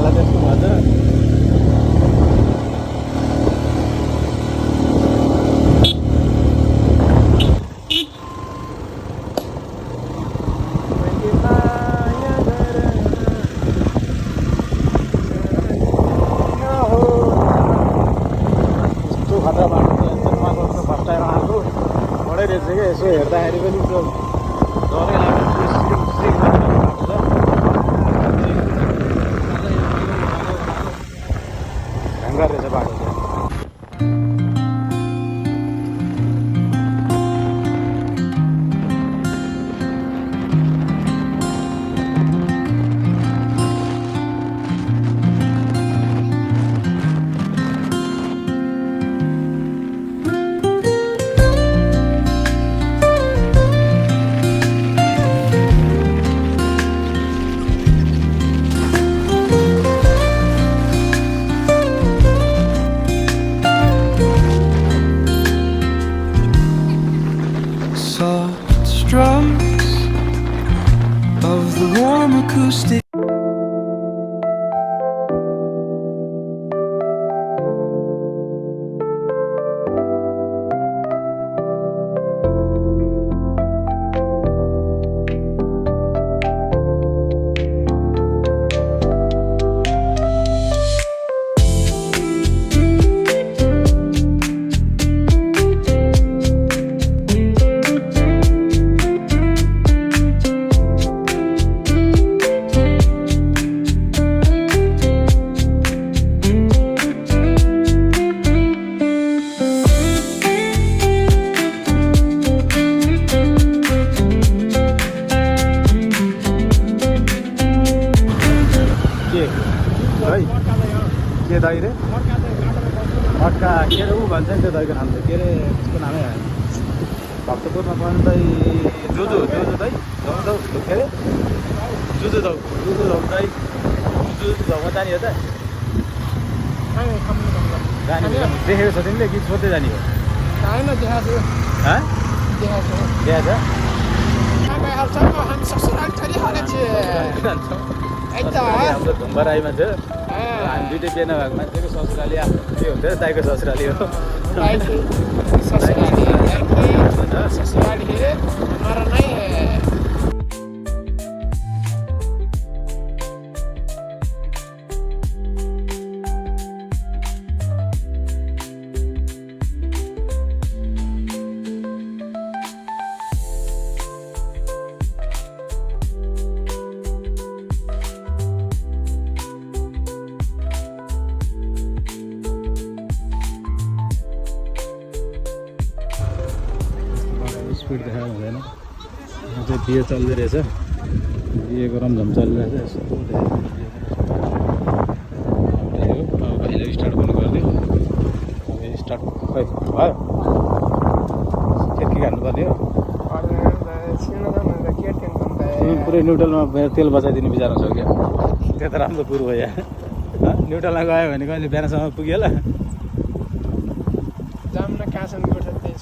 होला त्यसको भन्छ यसो हेर्दाखेरि पनि त्यो डरै लाग्यो रहेछ बाटो चाहिँ Drums of the warm acoustic. के दही रे मटका के रे ऊ भन्छ नि त्यो दहीको नाम चाहिँ के रे त्यसको नामै आयो भक्तपुरमा पनि दही जुजु जुजु दही दौ के अरे जुजु दौ दही जुजु दौमा जाने हो त जाने देखेको छ तिमीले कि सोध्दै जाने हो हाम्रो धुम्बराईमा थियो हामी दुइटै बिहे नभएको मान्छेको ससुराली आफ्नो के हुन्छ दाइको ससुराली हो स्पिड देखाएको हुँदैन यहाँ चाहिँ बिहे चल्दै रहेछ बिहेको रमझम चलिरहेछ यसो अब भाइले स्टार्ट पनि गरिदियो अब स्टार्ट खै भयो के खानुपर्ने हो पुरै न्युट्रलमा तेल बचाइदिनु बिचारा छ क्या त्यो त राम्रो कुरो हो यहाँ न्युट्रलमा गयो भने कहिले बिहानसम्म पुग्यो होला जाममा कहाँसम्म गोठा त्यही